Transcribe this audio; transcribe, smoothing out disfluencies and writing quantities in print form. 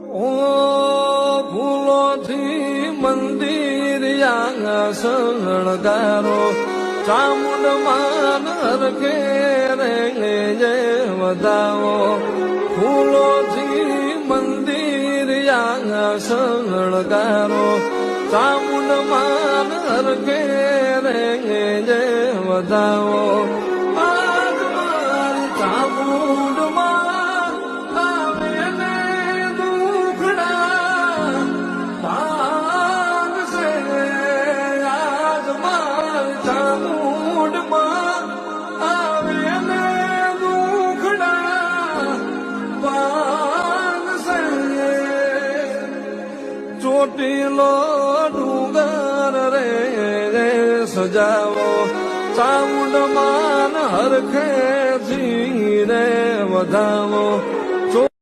ઓ ફૂલોથી મંદિર શણગારો ચામુંડ માન હરખે રે જય વધાવો ફૂલોથી મંદિર શણગારો ચામુંડ માન હરખે રે જય વધાવો ચામુંડ માં આવે ને દુખડા ભાગશે આજ માર ચામુંડ માં આવે ને દુખડા ભાગશે ચોટીલો ડુંગર રે સજાવો ચામુંડ માન હરખે રે વધાવો